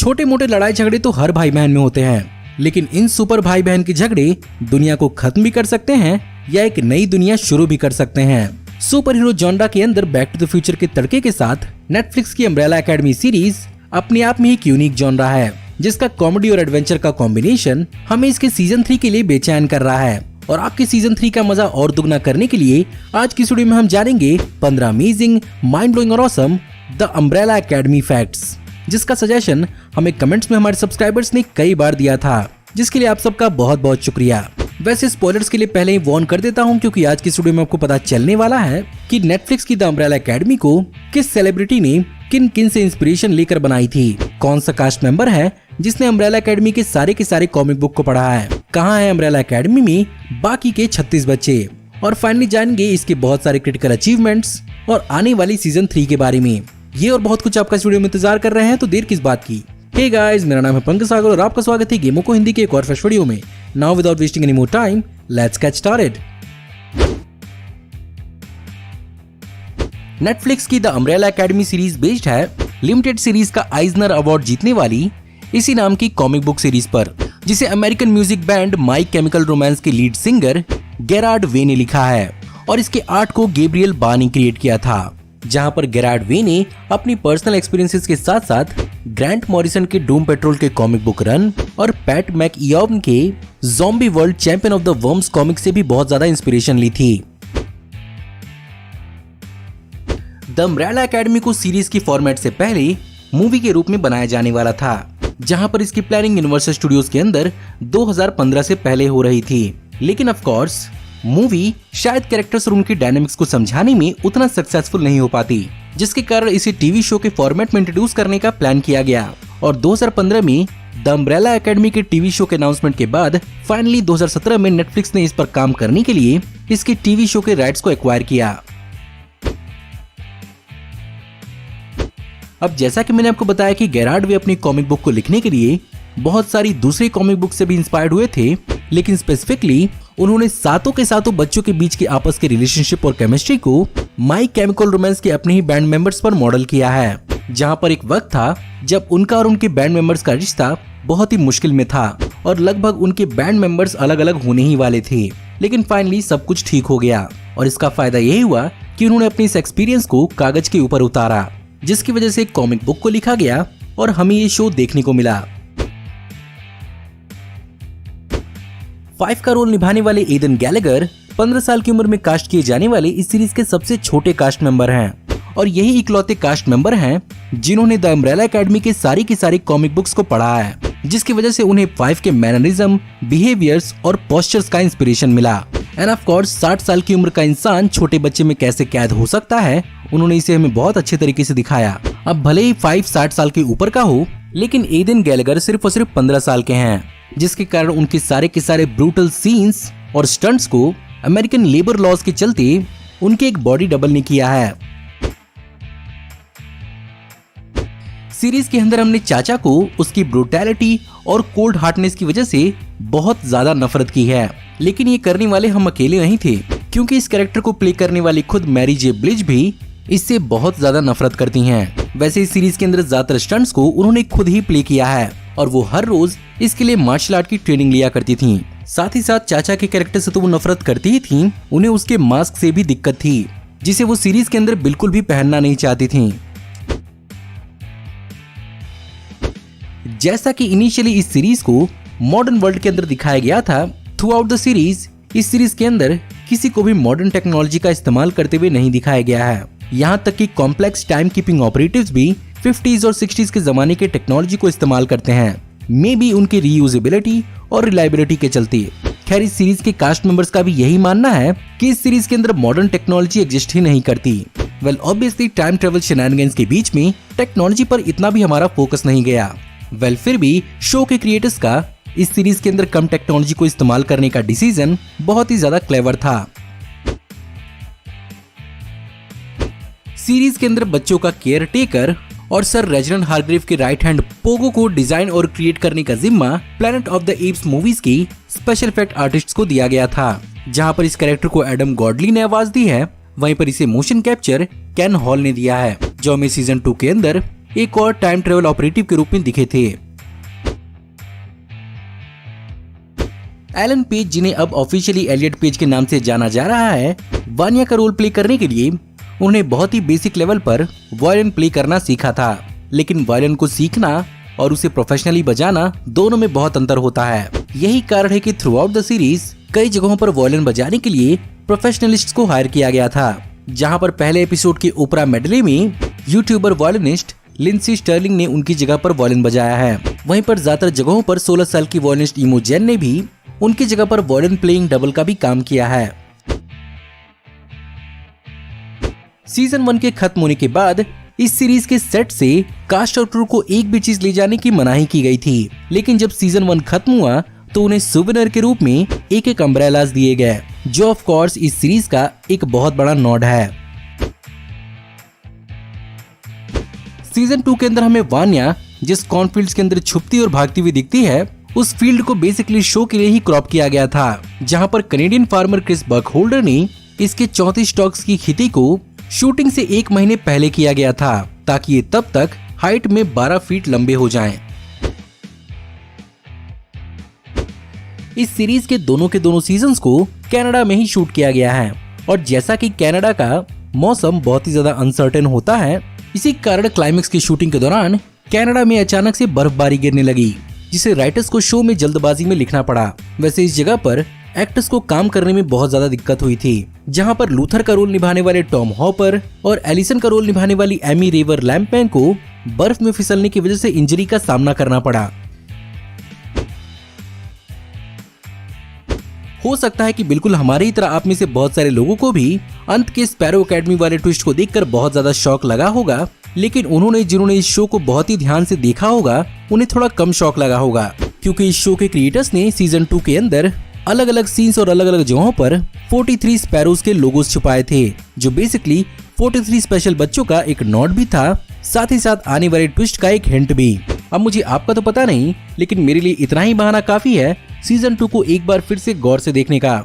छोटे मोटे लड़ाई झगड़े तो हर भाई बहन में होते हैं, लेकिन इन सुपर भाई बहन के झगड़े दुनिया को खत्म भी कर सकते हैं या एक नई दुनिया शुरू भी कर सकते हैं। सुपर हीरो जॉनरा के अंदर बैक टू द फ्यूचर के तड़के के साथ नेटफ्लिक्स की अम्ब्रेला एकेडमी सीरीज अपने आप में एक यूनिक जॉनरा है, जिसका कॉमेडी और एडवेंचर का कॉम्बिनेशन हमें इसके सीजन 3 के लिए बेचैन कर रहा है। और आपके सीजन 3 का मजा और दुगना करने के लिए आज की वीडियो में हम जानेंगे 15 अमेजिंग, माइंड ब्लोइंग और awesome the Umbrella academy facts, जिसका सजेशन हमें कमेंट्स में हमारे सब्सक्राइबर्स ने कई बार दिया था, जिसके लिए आप सबका बहुत बहुत शुक्रिया। वैसे स्पॉयलर्स के लिए पहले ही वार्न कर देता हूं, क्योंकि आज की वीडियो में आपको पता चलने वाला है कि नेटफ्लिक्स की द अम्ब्रेला एकेडमी को किस सेलिब्रिटी ने किन किन से इंस्पिरेशन लेकर बनाई थी, कौन सा कास्ट मेंबर है जिसने अम्ब्रेला एकेडमी के सारे कॉमिक बुक को पढ़ा है, कहां है अम्ब्रेला एकेडमी में बाकी के 36 बच्चे, और फाइनली जानेंगे इसके बहुत सारे क्रिटिकल अचीवमेंट्स और आने वाली सीजन 3 के बारे में। ये और बहुत कुछ आपका इस वीडियो में इंतजार कर रहे हैं, तो देर किस बात की। हे गाइस, मेरा नाम है पंकज सागर और आपका स्वागत है गेमों को हिंदी के एक और फ्रेश वीडियो में। Now without wasting any more time, let's get started. Netflix की the Umbrella Academy series based है लिमिटेड सीरीज का आइजनर अवार्ड जीतने वाली इसी नाम की कॉमिक बुक सीरीज पर, जिसे अमेरिकन म्यूजिक बैंड माई केमिकल रोमांस के लीड सिंगर गेरार्ड वे ने लिखा है, और इसके आर्ट को गैब्रियल बा ने क्रिएट किया था, जहां पर गेरार्ड वे ने अपनी पर्सनल एक्सपीरियंसेस के साथ साथ ग्रांट मॉरिसन के डूम पेट्रोल के कॉमिक बुक रन और पैट मैकइयोन के zombie world champion of the worms comic से भी बहुत ज्यादा इंस्पिरेशन ली थी। द अम्ब्रेला एकेडमी को सीरीज की फॉर्मेट से पहले मूवी के रूप में बनाया जाने वाला था, जहां पर इसकी प्लानिंग यूनिवर्सल स्टूडियोज के अंदर 2015 से पहले हो रही थी, लेकिन ऑफ कोर्स मूवी शायद कैरेक्टर्स और उनकी डायनामिक्स को समझाने में उतना सक्सेसफुल नहीं हो पाती, जिसके कारण इसे टीवी शो के फॉर्मेट में इंट्रोड्यूस करने का प्लान किया गया। और 2015 में द अम्ब्रेला एकेडमी के टीवी शो के अनाउंसमेंट के बाद फाइनली 2017 में नेटफ्लिक्स ने इस पर काम करने के लिए इसके टीवी शो के राइट्स को एक्वायर किया। अब जैसा कि मैंने आपको बताया कि गेरार्ड वे अपनी कॉमिक बुक को लिखने के लिए बहुत सारी दूसरी कॉमिक बुक से भी इंस्पायर्ड हुए थे, लेकिन स्पेसिफिकली उन्होंने सातों के सातों बच्चों के बीच के आपस के रिलेशनशिप और केमिस्ट्री को माई केमिकल रोमांस के अपने ही बैंड मेंबर्स पर मॉडल किया है, जहां पर एक वक्त था जब उनका और उनके बैंड मेंबर्स का रिश्ता बहुत ही मुश्किल में था और लगभग उनके बैंड मेंबर्स अलग अलग होने ही वाले थे, लेकिन फाइनली सब कुछ ठीक हो गया। और इसका फायदा यही हुआ कि उन्होंने अपने इस एक्सपीरियंस को कागज के ऊपर उतारा, जिसकी वजह से एक कॉमिक बुक को लिखा गया और हमें ये शो देखने को मिला। 5 का रोल निभाने वाले एडन गैलेगर 15 साल की उम्र में कास्ट किए जाने वाले इस सीरीज के सबसे छोटे कास्ट मेंबर हैं, और यही इकलौते कास्ट मेंबर हैं जिन्होंने द अम्ब्रेला एकेडमी के सारी कॉमिक बुक्स को पढ़ा है, जिसकी वजह से उन्हें 5 के मैनरिज्म, बिहेवियर्स और पोस्चर्स का इंस्पिरेशन मिला। एंड ऑफ कोर्स 60 साल की उम्र का इंसान छोटे बच्चे में कैसे कैद हो सकता है, उन्होंने इसे हमें बहुत अच्छे तरीके से दिखाया। अब भले ही 5 60 साल के ऊपर का हो, लेकिन एडन गैलेगर सिर्फ और सिर्फ 15 साल के हैं, जिसके कारण उनके सारे के सारे ब्रूटल सीन्स और स्टंट्स को अमेरिकन लेबर लॉज के चलते उनके एक बॉडी डबल ने किया है। सीरीज के अंदर हमने चाचा को उसकी ब्रूटैलिटी और कोल्ड हार्टनेस की वजह से बहुत ज्यादा नफरत की है, लेकिन ये करने वाले हम अकेले नहीं थे, क्योंकि इस कैरेक्टर को प्ले करने वाली खुद मैरी जे ब्लिज भी इससे बहुत ज्यादा नफरत करती हैं। वैसे इस सीरीज के अंदर ज्यादातर स्टंट्स को उन्होंने खुद ही प्ले किया है, और वो हर रोज इसके लिए मार्शल आर्ट की ट्रेनिंग लिया करती थीं। साथ ही साथ चाचा के कैरेक्टर से तो वो नफरत करती ही थीं, उन्हें उसके मास्क से भी दिक्कत थी, जिसे वो सीरीज के अंदर बिल्कुल भी पहनना नहीं चाहती थीं। जैसा कि इनिशियली इस सीरीज को मॉडर्न वर्ल्ड के अंदर दिखाया गया था, थ्रू आउट द सीरीज इस सीरीज के अंदर किसी को भी मॉडर्न टेक्नोलॉजी का इस्तेमाल करते हुए नहीं दिखाया गया है। यहाँ तक कि कॉम्प्लेक्स टाइम कीपिंग ऑपरेटिव्स भी 50s और 60s के जमाने के टेक्नोलॉजी को इस्तेमाल करते हैं, मे बी उनकी रीयूजेबिलिटी और रिलायबिलिटी के चलते। खैर इस सीरीज के कास्ट मेंबर्स का भी यही मानना है कि इस सीरीज के अंदर मॉडर्न टेक्नोलॉजी एग्जिस्ट ही नहीं करती। Well obviously time travel shenanigans के बीच में टेक्नोलॉजी पर इतना भी हमारा फोकस नहीं गया। वेल फिर भी शो के क्रिएटर्स का इस सीरीज के अंदर कम टेक्नोलॉजी को इस्तेमाल करने का डिसीजन बहुत ही ज्यादा क्लेवर था। सीरीज के अंदर बच्चों का केयर टेकर और सर रेजिडेंट हार्ग्रीव के राइट हैंड पोगो को डिजाइन और क्रिएट करने का जिम्मा planet of the apps movies की स्पेशल इफेक्ट आर्टिस्ट्स को दिया गया था, जहां पर इस कैरेक्टर को एडम गॉडली ने आवाज दी है, वहीं पर इसे मोशन कैप्चर केन हॉल ने दिया है, जो हमें सीजन 2 के अंदर एक और टाइम ट्रेवल ऑपरेटिव के रूप में दिखे थे। एलन पेज, जिन्हें अब ऑफिशियली एलियट पेज के नाम से जाना जा रहा है, वानिया का रोल प्ले करने के लिए उन्होंने बहुत ही बेसिक लेवल पर वायलिन प्ले करना सीखा था। लेकिन वायलिन को सीखना और उसे प्रोफेशनली बजाना दोनों में बहुत अंतर होता है। यही कारण है कि थ्रू आउट द सीरीज कई जगहों पर वायलिन बजाने के लिए प्रोफेशनलिस्ट को हायर किया गया था। जहां पर पहले एपिसोड की ओपरा मेडले में यूट्यूबर वायलिनिस्ट लिंसी स्टर्लिंग ने उनकी जगह पर वायलिन बजाया है। वहीं पर ज्यादातर जगहों पर 16 साल की वायलिनिस्ट इमोजेन ने भी उनकी जगह पर वायलिन प्लेइंग डबल का भी काम किया है। सीजन 1 के खत्म होने के बाद इस सीरीज के सेट से कास्ट और क्रू को एक भी चीज ले जाने की मनाही की गई थी। लेकिन जब सीजन 1 खत्म हुआ तो उन्हें सुवेनियर के रूप में एक अम्ब्रेलास दिए गए, जो ऑफ कोर्स इस सीरीज का एक बहुत बड़ा नॉड है। सीजन 2 के अंदर हमें वानिया जिस कॉर्नफील्ड्स के अंदर छुपती और भागती हुई दिखती है, उस फील्ड को बेसिकली शो के लिए ही क्रॉप किया गया था, जहां पर कनेडियन फार्मर क्रिस बकहोल्डर ने इसके 34 स्टॉक्स की खेती को शूटिंग से 1 महीने पहले किया गया था, ताकि ये तब तक हाइट में 12 फीट लंबे हो जाएं। इस सीरीज के दोनों सीजन्स को कनाडा में ही शूट किया गया है, और जैसा कि कनाडा का मौसम बहुत ही ज्यादा अनसर्टेन होता है, इसी कारण क्लाइमेक्स की शूटिंग के दौरान कनाडा में अचानक से बर्फबारी गिरने लगी, जिसे राइटर्स को शो में जल्दबाजी में लिखना पड़ा। वैसे इस जगह पर एक्टर्स को काम करने में बहुत ज्यादा दिक्कत हुई थी, जहां पर लूथर का रोल निभाने वाले टॉम हॉपर और एलिसन का रोल निभाने वाली एमी रेवर लैम्पेन को बर्फ में फिसलने की वजह से इंजरी का सामना करना पड़ा। हो सकता है कि बिल्कुल हमारी तरह आप में से बहुत सारे लोगों को भी अंत के स्पैरो एकेडमी वाले ट्विस्ट को देखकर बहुत ज्यादा शॉक लगा होगा, लेकिन जिन्होंने इस शो को बहुत ही ध्यान से देखा होगा, उन्हें थोड़ा कम शॉक लगा होगा, क्योंकि इस शो के क्रिएटर्स ने सीजन 2 के अंदर अलग अलग सीन्स और अलग अलग जगहों पर 43 स्पैरोज के लोगोस छुपाए थे, जो बेसिकली 43 स्पेशल बच्चों का एक नोट भी था, साथ ही साथ आने वाले ट्विस्ट का एक हिंट भी। अब मुझे आपका तो पता नहीं, लेकिन मेरे लिए इतना ही बहाना काफी है सीजन 2 को एक बार फिर से गौर से देखने का।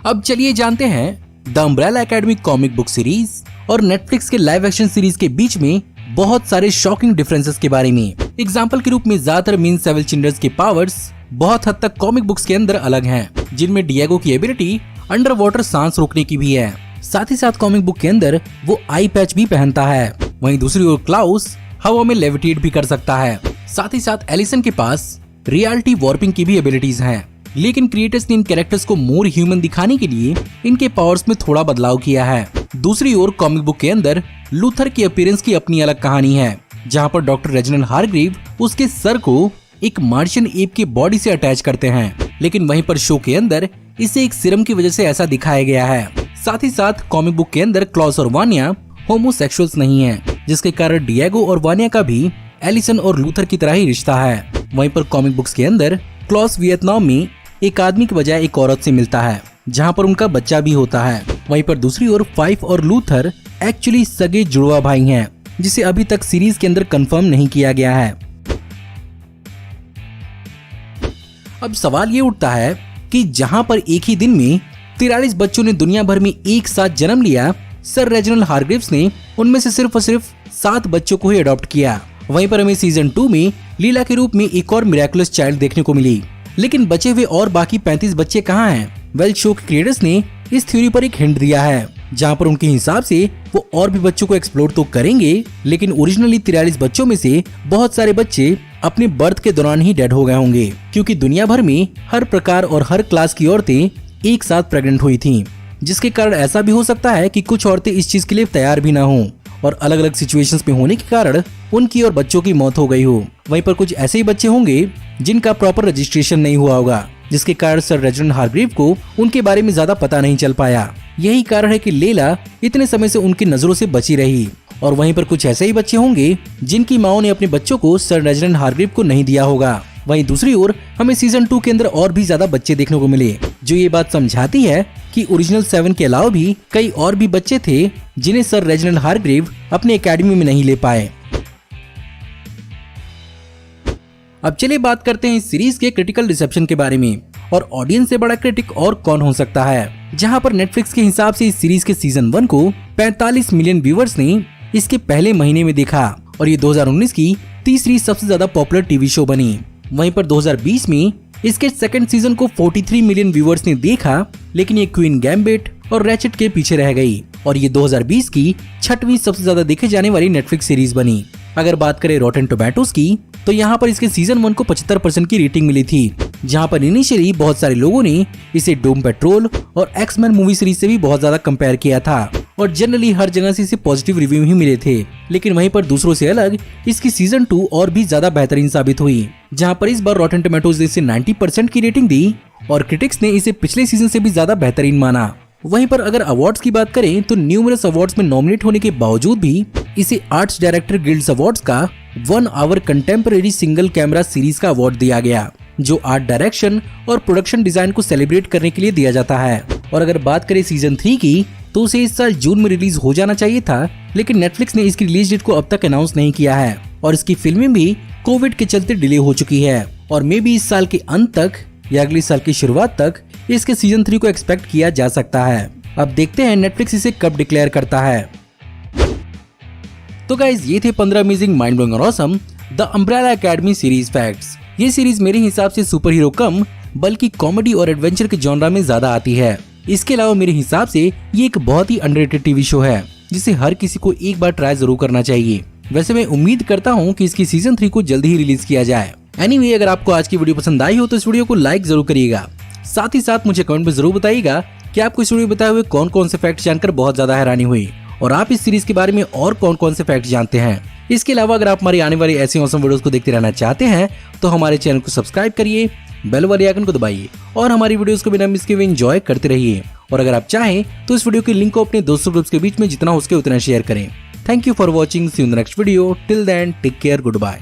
अब चलिए जानते हैं the Umbrella academy comic book series और नेटफ्लिक्स के लाइव एक्शन सीरीज के बीच में बहुत सारे शॉकिंग डिफरेंसेस के बारे में। एग्जाम्पल के रूप में ज्यादातर मीन सेवल चिल्ड्रंस के पावर्स बहुत हद तक कॉमिक बुक्स के अंदर अलग हैं, जिनमें डिएगो की एबिलिटी अंडर वाटर सांस रोकने की भी है। साथ ही साथ कॉमिक बुक के अंदर वो आई पैच भी पहनता है। वहीं दूसरी ओर क्लाउस हवा में लेविटेट भी कर सकता है। साथ ही साथ एलिसन के पास रियलिटी वॉर्पिंग की भी एबिलिटीज हैं। लेकिन क्रिएटर्स ने इन कैरेक्टर्स को मोर ह्यूमन दिखाने के लिए इनके पावर्स में थोड़ा बदलाव किया है। दूसरी ओर कॉमिक बुक के अंदर लूथर की अपीयरेंस की अपनी अलग कहानी है, जहां पर डॉक्टर रेजिनाल्ड हारग्रीव उसके सर को एक मार्शियन एप की बॉडी से अटैच करते हैं, लेकिन वहीं पर शो के अंदर इसे एक सीरम की वजह से ऐसा दिखाया गया है। साथ ही साथ कॉमिक बुक के अंदर क्लॉस और वानिया होमोसेक्सुअल्स नहीं है, जिसके कारण डिएगो और वानिया का भी एलिसन और लूथर की तरह ही रिश्ता है। वहीं पर कॉमिक बुक्स के अंदर क्लॉस वियतनाम में एक आदमी के बजाय एक औरत से मिलता है, जहां पर उनका बच्चा भी होता है। वहीं पर दूसरी ओर फाइफ और लूथर एक्चुअली सगे जुड़वा भाई हैं, जिसे अभी तक सीरीज के अंदर कंफर्म नहीं किया गया है। अब सवाल ये उठता है कि जहां पर एक ही दिन में 43 बच्चों ने दुनिया भर में एक साथ जन्म लिया, सर रेजिनाल्ड हारग्रीव्स ने उनमें से सिर्फ और सिर्फ 7 बच्चों को ही अडॉप्ट किया। वहीं पर हमें सीजन 2 में लीला के रूप में एक और मिरेकुलस चाइल्ड देखने को मिली, लेकिन बचे हुए और बाकी 35 बच्चे कहाँ हैं? वेल, शो के क्रिएटर्स ने इस थ्योरी पर एक हिंट दिया है, जहां पर उनके हिसाब से वो और भी बच्चों को एक्सप्लोर तो करेंगे, लेकिन ओरिजिनली 43 बच्चों में से बहुत सारे बच्चे अपने बर्थ के दौरान ही डेड हो गए होंगे, क्योंकि दुनिया भर में हर प्रकार और हर क्लास की औरतें एक साथ प्रेग्नेंट हुई थीं, जिसके कारण ऐसा भी हो सकता है कि कुछ औरतें इस चीज के लिए तैयार भी ना हों और अलग अलग सिचुएशंस में होने के कारण उनकी और बच्चों की मौत हो गई हो। वहीं पर कुछ ऐसे ही बच्चे होंगे जिनका प्रॉपर रजिस्ट्रेशन नहीं हुआ होगा, जिसके कारण सर रेजिनाल्ड हारग्रीव को उनके बारे में ज्यादा पता नहीं चल पाया। यही कारण है कि लेला इतने समय से उनकी नजरों से बची रही। और वहीं पर कुछ ऐसे ही बच्चे होंगे जिनकी माओ ने अपने बच्चों को सर रेजिनाल्ड हारग्रीव को नहीं दिया होगा। वहीं दूसरी ओर हमें सीजन 2 के अंदर और भी ज्यादा बच्चे देखने को मिले, जो ये बात समझाती है कि ओरिजिनल 7 के अलावा भी कई और भी बच्चे थे जिन्हें सर रेजिनाल्ड हारग्रीव अपने एकेडमी में नहीं ले पाए। अब चलिए बात करते हैं इस सीरीज के क्रिटिकल रिसेप्शन के बारे में, और ऑडियंस से बड़ा क्रिटिक और कौन हो सकता है। जहां पर नेटफ्लिक्स के हिसाब से इस सीरीज के सीजन 1 को 45 मिलियन व्यूवर्स ने इसके पहले महीने में देखा और ये 2019 की तीसरी सबसे ज्यादा पॉपुलर टीवी शो बनी। वहीं पर 2020 में इसके सेकंड सीजन को 43 मिलियन व्यूवर्स ने देखा, लेकिन ये क्वीन गैम्बिट और रैचेट के पीछे रह गई और ये 2020 की छठवीं सबसे ज्यादा देखे जाने वाली नेटफ्लिक्स सीरीज बनी। अगर बात करें रॉटेन टोमेटोज की, तो यहाँ पर इसके सीजन 1 को 75% की रेटिंग मिली थी, जहाँ पर इनिशियली बहुत सारे लोगों ने इसे डूम पेट्रोल और एक्समैन मूवी सीरीज से भी बहुत ज्यादा कंपेयर किया था और जनरली हर जगह से इसे पॉजिटिव रिव्यू ही मिले थे। लेकिन वहीं पर दूसरों से अलग इसकी सीजन 2 और भी ज्यादा बेहतरीन साबित हुई, जहाँ पर इस बार रॉटेन टोमेटोज ने इसे 90% की रेटिंग दी और क्रिटिक्स ने इसे पिछले सीजन से भी ज्यादा बेहतरीन माना। वहीं पर अगर अवार्ड्स की बात करें तो न्यूमरस अवार्ड्स में नॉमिनेट होने के बावजूद भी इसे आर्ट्स डायरेक्टर गिल्ड्स अवार्ड्स का 1 hour contemporary single camera series का अवार्ड दिया गया, जो आर्ट डायरेक्शन और प्रोडक्शन डिजाइन को सेलिब्रेट करने के लिए दिया जाता है। और अगर बात करें सीजन 3 की, तो उसे इस साल जून में रिलीज हो जाना चाहिए था, लेकिन नेटफ्लिक्स ने इसकी रिलीज डेट को अब तक अनाउंस नहीं किया है और इसकी फिल्में भी कोविड के चलते डिले हो चुकी है और मे बी इस साल के अंत तक या अगले साल की शुरुआत तक इसके सीजन 3 को एक्सपेक्ट किया जा सकता है। अब देखते हैं नेटफ्लिक्स इसे कब डिक्लेयर करता है। तो गाइज, ये थे 15 अमेजिंग माइंड ब्लोइंग और awesome the Umbrella Academy series facts. ये सीरीज मेरे हिसाब से सुपर हीरो कम बल्कि कॉमेडी और एडवेंचर के जॉनरा में ज्यादा आती है। इसके अलावा मेरे हिसाब से ये एक बहुत ही अंडररेटेड टीवी शो है, जिसे हर किसी को एक बार ट्राई जरूर करना चाहिए। वैसे मैं उम्मीद करता हूँ कि इसकी सीजन 3 को जल्दी ही रिलीज किया जाए। एनीवे, अगर आपको आज की वीडियो पसंद आई हो तो इस वीडियो को लाइक जरूर करिएगा। साथ ही साथ मुझे कमेंट में जरूर बताइएगा कि आपको इस वीडियो में बताए हुए कौन कौन से फैक्ट जानकर बहुत ज्यादा हैरानी हुई और आप इस सीरीज के बारे में और कौन कौन से फैक्ट जानते हैं। इसके अलावा अगर आप हमारी आने वाली ऐसी औसम वीडियोस को देखते रहना चाहते हैं तो हमारे चैनल को सब्सक्राइब करिए, बेल वाले आइकन को दबाइए और हमारी वीडियोस को बिना मिस किए हुए एंजॉय करते रहिए। और अगर आप चाहें तो इस वीडियो के लिंक को अपने दोस्तों ग्रुप्स के बीच में जितना हो सके उतना शेयर करें। Thank you for watching, see you in the next video. Till then take care, good bye.